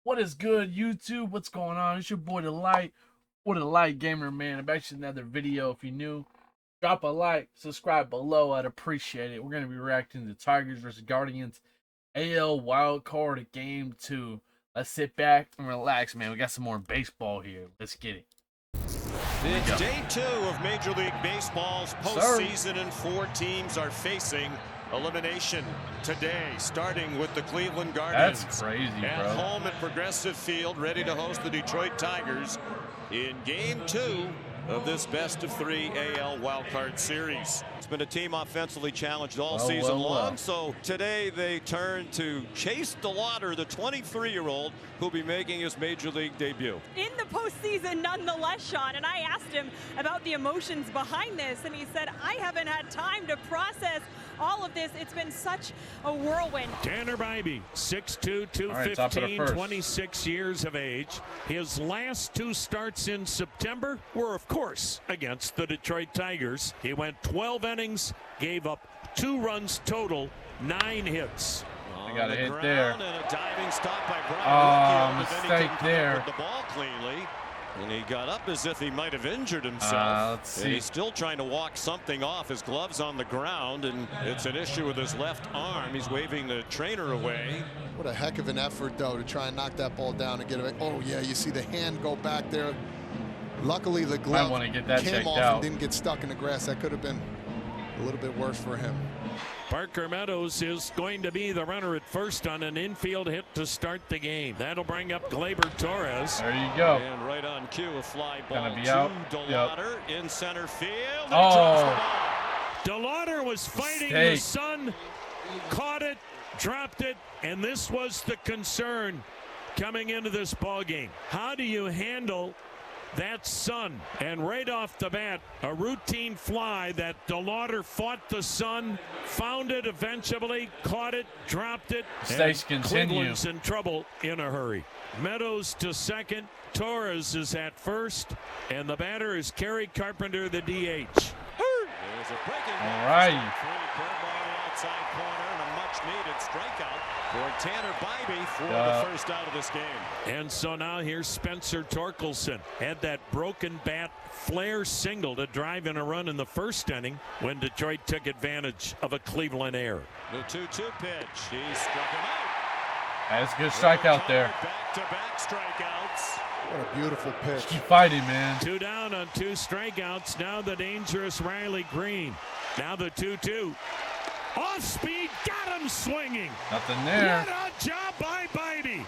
What is good, YouTube? What's going on? It's your boy, The Light, or The Light Gamer, man. I'm back to another video. If you're new, drop a like, subscribe below. I'd appreciate it. We're going to be reacting to Tigers versus Guardians AL Wildcard Game 2. Let's sit back and relax, man. We got some more baseball here. Let's get it. It's day 2 of Major League Baseball's postseason, and 4 teams are facing elimination today, starting with the Cleveland Guardians. That's crazy, bro. At home at Progressive Field, ready to host the Detroit Tigers in Game 2 of this best-of-3 AL wildcard series. It's been a team offensively challenged all season long, so today they turn to Chase DeLauder, the 23-year-old, who'll be making his Major League debut. In the postseason, nonetheless, Sean, and I asked him about the emotions behind this, and he said, I haven't had time to process all of this. It's been such a whirlwind. Tanner Bybee, 6'2", 215, 26 years of age. His last 2 starts in September were, of course, against the Detroit Tigers. He went 12 innings, gave up 2 runs total, 9 hits. I got a hit there. And a diving stop by Brian mistake there. The ball cleanly. And he got up as if he might have injured himself. Let's see. And he's still trying to walk something off. His glove's on the ground, and it's an issue with his left arm. He's waving the trainer away. What a heck of an effort, though, to try and knock that ball down and get it. Oh, yeah, you see the hand go back there. Luckily, the glove came off and didn't get stuck in the grass. That could have been a little bit worse for him. Parker Meadows is going to be the runner at first on an infield hit to start the game. That'll bring up Gleyber Torres. There you go. And right on cue, a fly ball to DeLauder in center field. DeLauder was fighting the sun, caught it, dropped it, and this was the concern coming into this ball game. How do you handle that sun? And right off the bat, a routine fly that DeLauder fought the sun, found it eventually, caught it, dropped it, and Cleveland's in trouble in a hurry. Meadows to second, Torres is at first, and the batter is Kerry Carpenter, the DH. All right. Outside corner and a much-needed strikeout for Tanner Bybee for the first out of this game. And so now here's Spencer Torkelson. Had that broken bat flare single to drive in a run in the first inning when Detroit took advantage of a Cleveland error. The 2-2 pitch. He struck him out. That's a good strikeout there. Back-to-back strikeouts. What a beautiful pitch. Keep fighting, man. 2 down on 2 strikeouts. Now the dangerous Riley Green. Now the 2-2. Off speed, got him swinging. Nothing there. What a job by Bybee.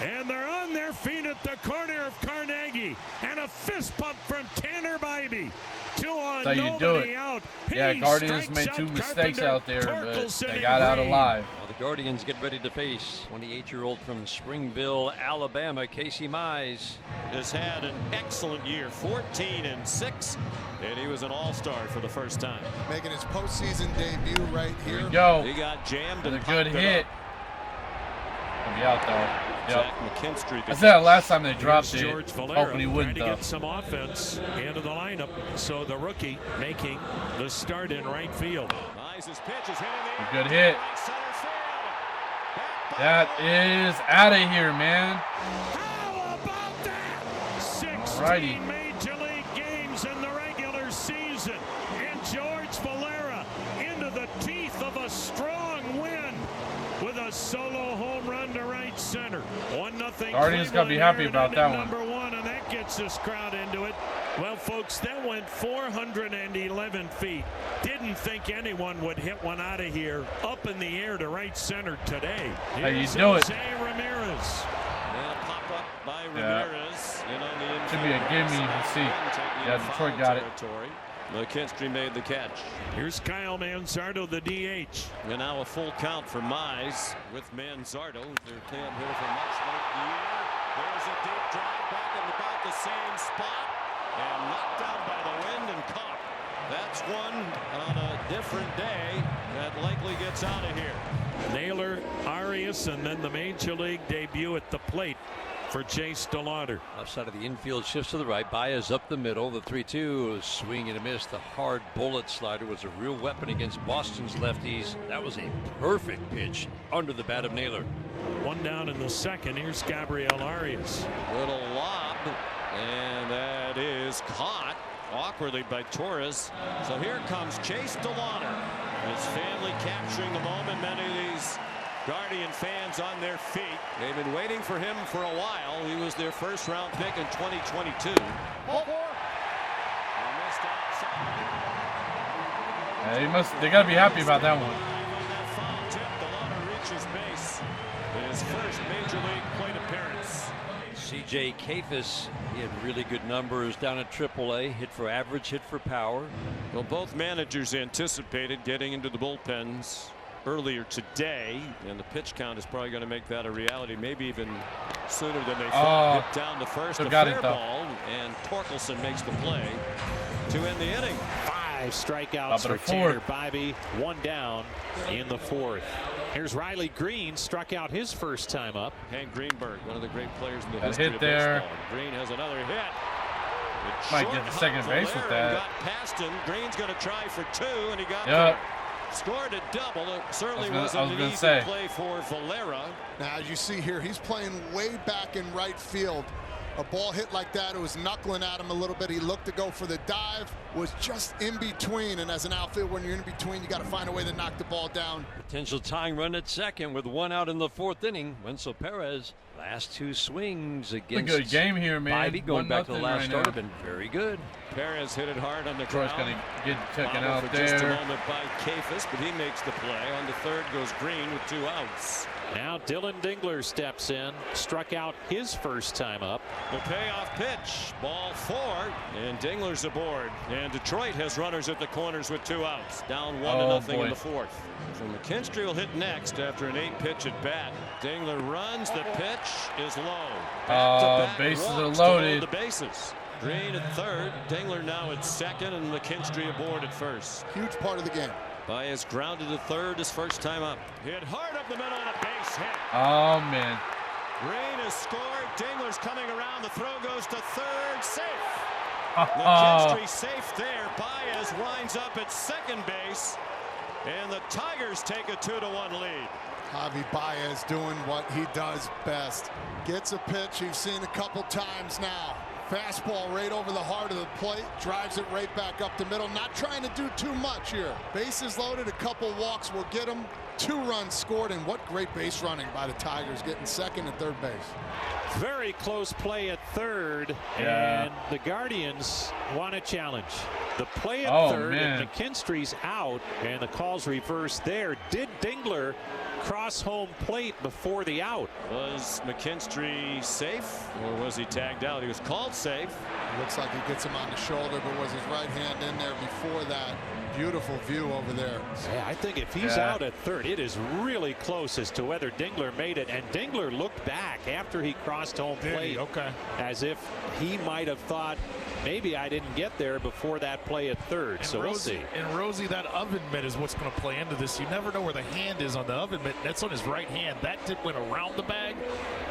And they're on their feet at the corner of Carnegie. And a fist pump from Tanner Bybee. 2 on, nobody out. Yeah, Guardians made 2 mistakes out there, but they got out alive. Well, the Guardians get ready to face 28-year-old from Springville, Alabama, Casey Mize. Has had an excellent year, 14-6, and he was an all-star for the first time. Making his postseason debut right here. Here we go. He got jammed and a good hit. He'll be out though. McKinstry. I said that last time they dropped it. George Valera Hoping he wouldn't trying to get some offense into the lineup. So the rookie making the start in right field. Mize's pitch is hit in the a good hit. That is out of here, man. How about that? 16 Major League games in the regular season, and George Valera into the teeth of a strong wind with a solo home run to right center. 1-0. Guardians gotta be happy about that one. Number 1, and that gets this crowd into it. Well, folks, that went 411 feet. Didn't think anyone would hit one out of here up in the air to right center today. How you do it? Jose Ramirez. And a pop up by Ramirez. Should be a gimme. Let's see. Yeah, Detroit got it. McKinstry made the catch. Here's Kyle Manzardo, the DH. And now a full count for Mize with Manzardo. Their camp here for much late year. There's a deep drive back in about the same spot. And knocked down by the wind and caught. That's one on a different day that likely gets out of here. Naylor, Arias, and then the Major League debut at the plate for Chase DeLauder. Left side of the infield shifts to the right. Baez up the middle. The 3-2 swing and a miss. The hard bullet slider was a real weapon against Boston's lefties. That was a perfect pitch under the bat of Naylor. One down in the second. Here's Gabriel Arias. Little lob, and that is caught awkwardly by Torres. So here comes Chase DeLauder. His family capturing the moment. Many of these Guardian fans on their feet. They've been waiting for him for a while. He was their first round pick in 2022. They gotta be happy about that one. DeLauder reaches base. His first major league plate appearance. C.J. Kafis, he had really good numbers down at AAA. Hit for average, hit for power. Well, both managers anticipated getting into the bullpens earlier today, and the pitch count is probably going to make that a reality, maybe even sooner than they thought. Hit down to first, a fair ball, and Torkelson makes the play to end the inning. 5 strikeouts for Tanner Bibee, 1 down in the 4th. Here's Riley Green, struck out his first time up. Hank Greenberg, one of the great players in the that history hit of there. baseball. Green has another hit. Might get the second base with that. Got past him. Green's going to try for 2, and he got there. Scored a double. It certainly wasn't an easy play for Valera. Now, as you see here, he's playing way back in right field. A ball hit like that, it was knuckling at him a little bit. He looked to go for the dive, was just in between. And as an outfield, when you're in between, you got to find a way to knock the ball down. Potential tying run at second with 1 out in the 4th inning. Wenzel Perez, last 2 swings against a good game here, man. Bibee, going back to the last start, have been very good. Perez hit it hard on the ground. Going to get taken out for there. Just a moment by Kafis, but he makes the play. On the 3rd goes Green with 2 outs. Now Dylan Dingler steps in, struck out his first time up. The payoff pitch, ball 4, and Dingler's aboard. And Detroit has runners at the corners with 2 outs. Down 1-0 in the 4th. So McKinstry will hit next after an 8-pitch at bat. Dingler runs, the pitch is low. Bases are loaded. The bases. Green at 3rd, Dingler now at 2nd, and McKinstry aboard at 1st. Huge part of the game. Baez grounded to 3rd his first time up. Hit hard up the middle and a base hit. Oh, man. Green has scored. Dingler's coming around. The throw goes to 3rd. Safe. McKinstry safe there. Baez winds up at 2nd base. And the Tigers take a 2-1 lead. Javi Baez doing what he does best. Gets a pitch you've seen a couple times now. Fastball right over the heart of the plate, drives it right back up the middle. Not trying to do too much here. Bases loaded, a couple walks will get him. 2 runs scored, and what great base running by the Tigers, getting 2nd and 3rd base. Very close play at 3rd, and the Guardians want a challenge. The play at 3rd, and McKinstry's out, and the call's reversed there. Did Dingler cross home plate before the out? Was McKinstry safe, or was he tagged out? He was called safe. Looks like he gets him on the shoulder, but was his right hand in there before that? Beautiful view over there. Yeah, I think if he's out at 3rd, it is really close as to whether Dingler made it. And Dingler looked back after he crossed home plate, as if he might have thought, maybe I didn't get there before that play at 3rd. So we'll see. And Rosie, that oven mitt is what's going to play into this. You never know where the hand is on the oven mitt. That's on his right hand. That tip went around the bag,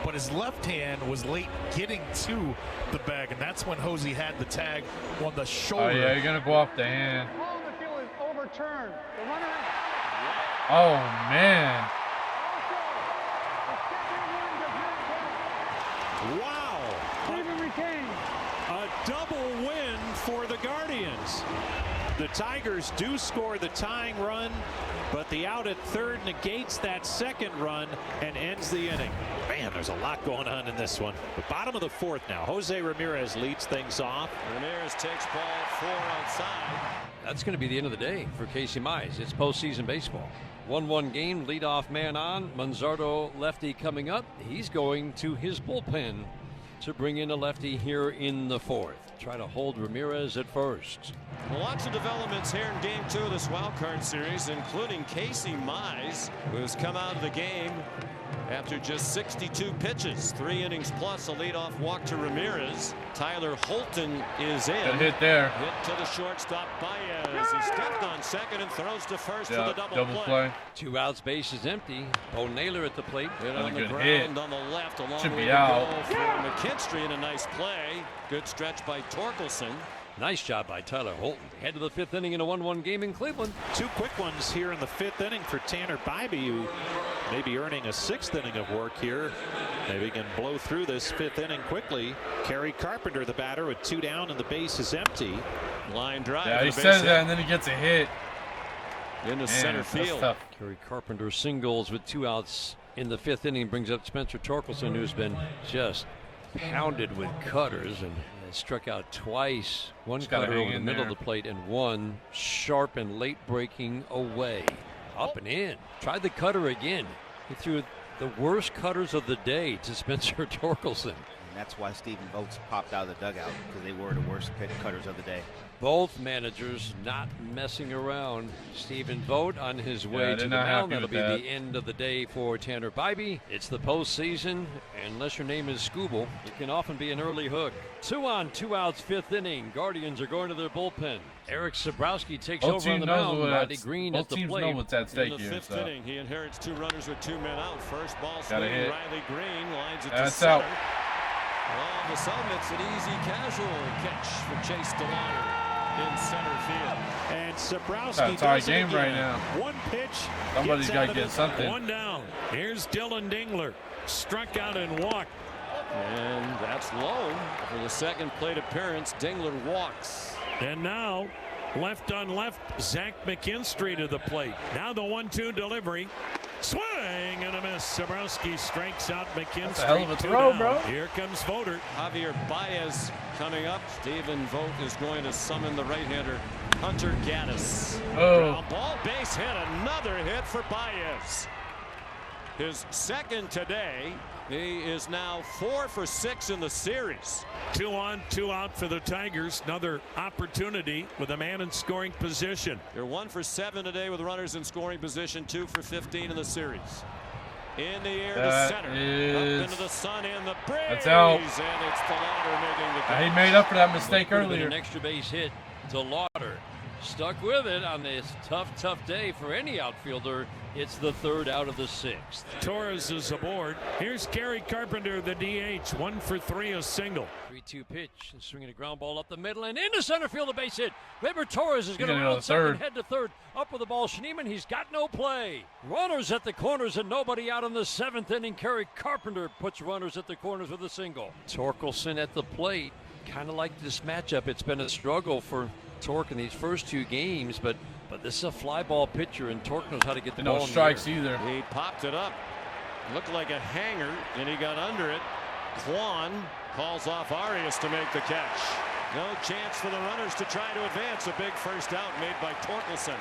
but his left hand was late getting to the bag, and that's when Hosey had the tag on the shoulder. Oh yeah, you're gonna go off the hand. Overturned. The runner. Oh man. Wow. A double win for the Guardians. The Tigers do score the tying run, but the out at 3rd negates that 2nd run and ends the inning. Man, there's a lot going on in this one. The bottom of the 4th now. Jose Ramirez leads things off. Ramirez takes ball 4 outside. That's going to be the end of the day for Casey Mize. It's postseason baseball. 1-1 game, leadoff man on. Manzardo lefty coming up. He's going to his bullpen to bring in a lefty here in the 4th. Try to hold Ramirez at first. Well, lots of developments here in Game 2 of this wild card series, including Casey Mize, who's come out of the game after just 62 pitches, 3 innings plus a leadoff walk to Ramirez. Tyler Holton is in. Good hit there. Hit to the shortstop, Baez. He stepped on second and throws to first for the double play. 2 outs, bases empty. Bo Naylor at the plate. Hit on the good ground hit. on the left. A long Should way be to out. go for McKinstry, and a nice play. Good stretch by Torkelson. Nice job by Tyler Holton. Head to the 5th inning in a 1-1 game in Cleveland. 2 quick ones here in the 5th inning for Tanner Bybee, who may be earning a 6th inning of work here. Maybe can blow through this 5th inning quickly. Kerry Carpenter, the batter, with 2 down and the base is empty. Line drive. Yeah, he says that and then he gets a hit. Into center field. Kerry Carpenter singles with 2 outs in the 5th inning, brings up Spencer Torkelson, who's been just pounded with cutters and struck out twice. One cutter over the middle of the plate and one sharp and late breaking away. Up and in. Tried the cutter again. He threw the worst cutters of the day to Spencer Torkelson. And that's why Stephen Vogt popped out of the dugout, because they were the worst cutters of the day. Both managers not messing around. Stephen Vogt on his way to the mound. That'll be the end of the day for Tanner Bybee. It's the postseason. Unless your name is Scooble, it can often be an early hook. 2 on, 2 outs, 5th inning. Guardians are going to their bullpen. Eric Sabrowski takes over on the mound. Riley Green at the plate. Both teams know what's at stake in the here. 5th inning, he inherits 2 runners with 2 men out. First ball swing, hit. Riley Green lines it to That's center. out. All of a sudden, it's an easy casual catch for Chase DeLauder in center field. And Sabrowski tie does it game again. right now. 1 pitch. Somebody's got to get something. 1 down. Here's Dylan Dingler. Struck out and walked. And that's low for the second plate appearance. Dingler walks. And now, left on left, Zach McKinstry to the plate. Now the 1-2 delivery. Swing and a miss. Sabrowski strikes out McKinstry. That's a hell of a throw, bro. Here comes Voter. Javier Baez coming up. Stephen Vogt is going to summon the right-hander Hunter Gaddis. Oh. Ball base hit. Another hit for Baez. His second today. He is now 4 for 6 in the series. 2 on, 2 out for the Tigers. Another opportunity with a man in scoring position. They're 1 for 7 today with runners in scoring position, 2 for 15 in the series. In the air to center. Up into the sun and the breeze. That's out. And it's DeLauder making the catch. He made up for that mistake earlier. An extra base hit. DeLauder stuck with it on this tough day for any outfielder. It's the 3rd out of the 6th. Torres is aboard. Here's Kerry Carpenter, the DH. 1 for 3, a single. 3-2 pitch, and swinging a ground ball up the middle and into center field, a base hit. Weber Torres is going to round second, head to third. Up with the ball, Schneemann, he's got no play. Runners at the corners and nobody out in the 7th inning. Kerry Carpenter puts runners at the corners with a single. Torkelson at the plate. Kind of like this matchup. It's been a struggle for Tork in these first 2 games, but this is a fly ball pitcher, and Tork knows how to get the ball. No strikes either. He popped it up. Looked like a hanger, and he got under it. Kwan calls off Arias to make the catch. No chance for the runners to try to advance. A big first out made by Torkelson.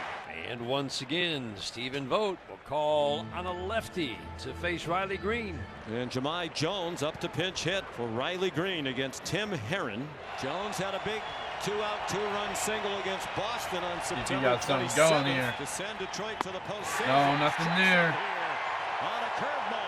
And once again, Stephen Vogt will call on a lefty to face Riley Green. And Jahmai Jones up to pinch hit for Riley Green against Tim Herron. Jones had a big 2-out, 2-run single against Boston on September 27th to send Detroit to the postseason. No, nothing there. On a curveball.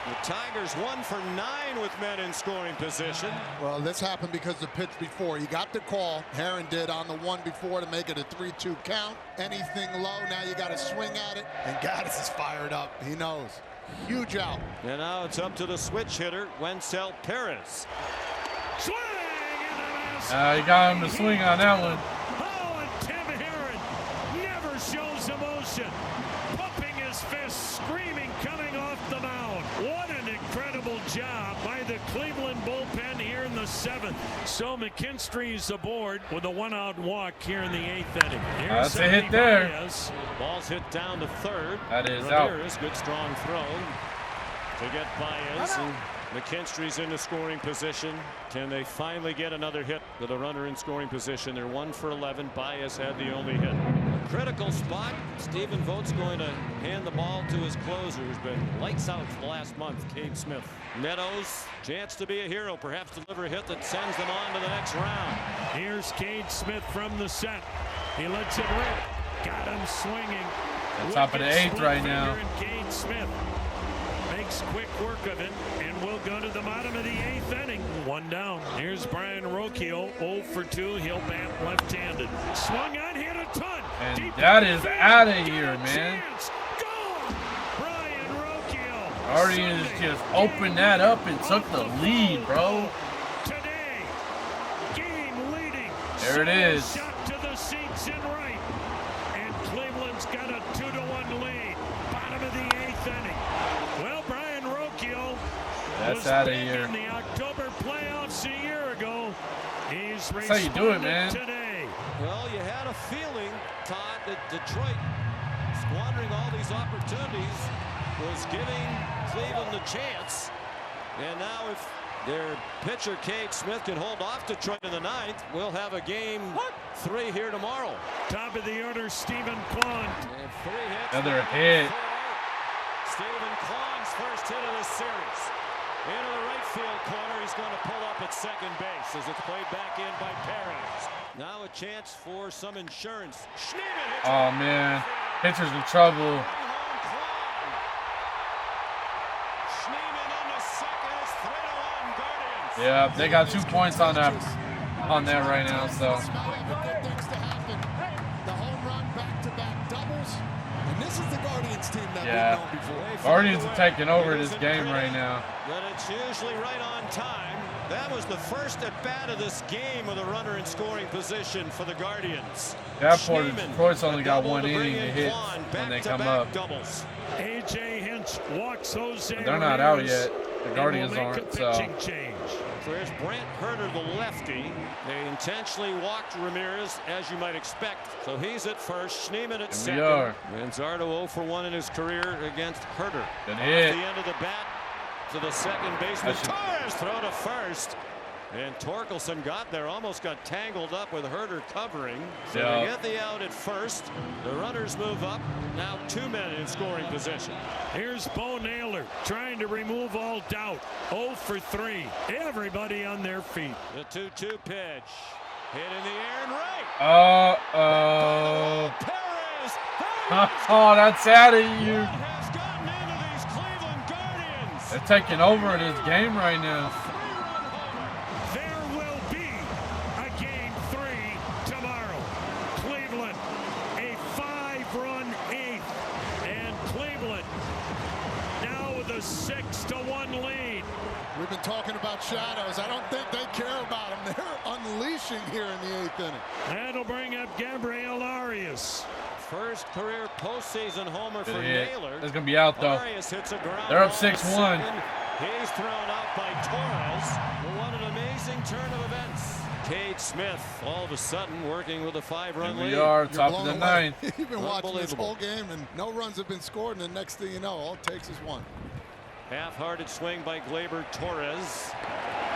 The Tigers 1 for 9 with men in scoring position. Well, this happened because the pitch before. He got the call. Herron did on the one before to make it a 3-2 count. Anything low, now you got to swing at it. And Gaddis is fired up. He knows. Huge out. And now it's up to the switch hitter, Wencel Perez. Swing and a miss. You got him to swing on that one. Oh, and Tim Herron never shows emotion. Pumping his fist, screaming, coming off the mound. What an incredible job by the Cleveland bullpen here in the 7th. So McKinstry's aboard with a 1-out walk here in the 8th inning. That's a hit there. Baez. Ball's hit down to third. That is Ramirez, out. Good strong throw to get Baez. And McKinstry's into scoring position. Can they finally get another hit with a runner in scoring position? They're 1 for 11. Baez had the only hit. critical spot. Stephen Vogt's going to hand the ball to his closer, who's been lights out for the last month, Cade Smith. Meadows, chance to be a hero, perhaps deliver a hit that sends them on to the next round. Here's Cade Smith from the set. He lets it rip. Got him swinging. The top of the 8th right now. Cade Smith makes quick work of it, and we'll go to the bottom of the 8th inning. 1 down. Here's Brian Rocchio, 0 for 2. He'll bat left-handed. Swung on, hit a ton. And deep that is out of here, man. Gone. Brian Rocchio. Guardians just opened that up and took the lead, bro. Today, game leading. There it is. Shot to the seats in right. And Cleveland's got a 2-1 lead. Bottom of the 8th inning. Well, Brian Rocchio That's out of here. In the October playoffs a year ago. He's That's how you do it, man. Today. Well, you had a feeling, Todd, that Detroit, squandering all these opportunities, was giving Cleveland the chance. And now if their pitcher, Cade Smith, can hold off Detroit in the 9th, we'll have a game 3 here tomorrow. Top of the order, Stephen Kwan. And 3 hits. Another hit. Stephen Kwan's first hit of the series. Into the right field corner. He's going to pull up at second base as it's played back in by Perez. Now a chance for some insurance. Oh, man. Pitcher's in trouble. Yeah, they got 2 points on that right now, so. Yeah, Guardians are taking over this game right now. But it's usually right on time. That was the first at bat of this game with a runner in scoring position for the Guardians. That part, Detroit's only got 1 inning to hit when they come up. Doubles. A.J. Hinch walks Jose. But they're not out yet. The Guardians aren't, so. So here's Brant Herter, the lefty. They intentionally walked Ramirez, as you might expect. So he's at first, Schneemann at second. Manzardo 0 for 1 in his career against Herter. Good hit. Off the end of the bat to the second baseman. Torres throw to first. And Torkelson got there, almost got tangled up with Herter covering. So they get the out at first. The runners move up. Now 2 men in scoring position. Here's Bo Naylor trying to remove all doubt. 0 for 3. Everybody on their feet. The 2-2 pitch. Hit in the air and right. Uh-oh. Perez. Oh, that's out of here. What has gotten into these Cleveland Guardians? They're taking over this game right now. There will be a game 3 tomorrow. Cleveland, a 5-run 8th. And Cleveland now with a 6-1 lead. We've been talking about shadows. I don't think they care about them. They're unleashing here in the 8th inning. That'll bring up Gabriel Arias. First career postseason homer for Naylor. It's going to be out, though. Arias hits a ground. They're up ball 6-1. He's thrown out by Torres. Well, what an amazing turn of events. Cade Smith, all of a sudden, working with a 5-run lead. We are top of the 9th. You've been watching this whole game, and no runs have been scored, and the next thing you know, all it takes is 1. Half-hearted swing by Gleyber Torres.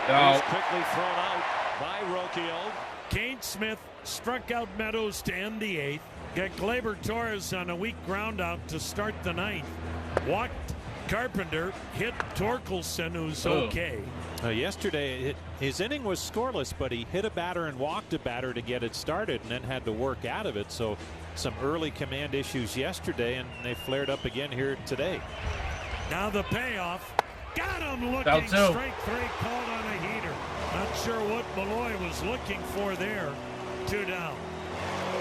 No. He's quickly thrown out by Rocchio. Cade Smith struck out Meadows to end the 8th. Got Gleyber Torres on a weak ground out to start the 9th. Walked Carpenter, hit Torkelson, who's okay. Yesterday, his inning was scoreless, but he hit a batter and walked a batter to get it started and then had to work out of it. So some early command issues yesterday, and they flared up again here today. Now the payoff. Got him looking. Strike 3 called on a heater. Not sure what Malloy was looking for there. 2 down.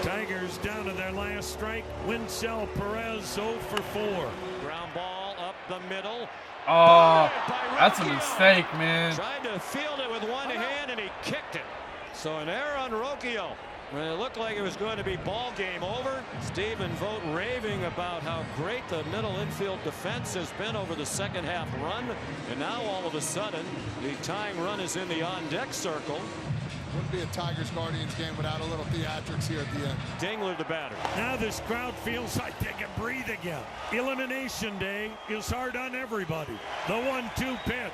Tigers down to their last strike. Winsell Perez 0 for 4. Ground ball up the middle. Oh, that's a mistake, man. Tried to field it with one hand, and he kicked it. So an error on Rocchio. When it looked like it was going to be ball game over. Stephen Vogt raving about how great the middle infield defense has been over the second half run. And now all of a sudden, the tying run is in the on-deck circle. Wouldn't be a Tigers-Guardians game without a little theatrics here at the end. Dingler the batter. Now this crowd feels like they can breathe again. Elimination day is hard on everybody. The 1-2 pitch.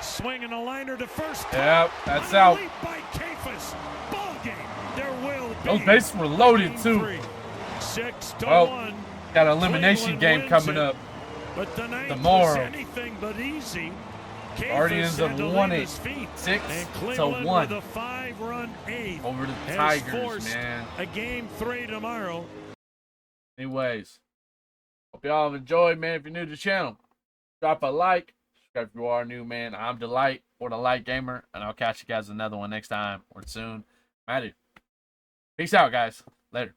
Swinging a liner to first. Yep, that's out. By Kafis. Ball game. There will be. Those bases were loaded, too. 6-1. Got an elimination game coming up But the night tomorrow. was anything but easy. Guardians have won it 6-1 with a 5-run eighth over the has Tigers, forced man. a game 3 tomorrow. Anyways, hope y'all have enjoyed, man. If you're new to the channel, drop a like. Subscribe if you are new, man. I'm Delight, or the Light Gamer, and I'll catch you guys another one next time or soon. Maddie. Peace out, guys. Later.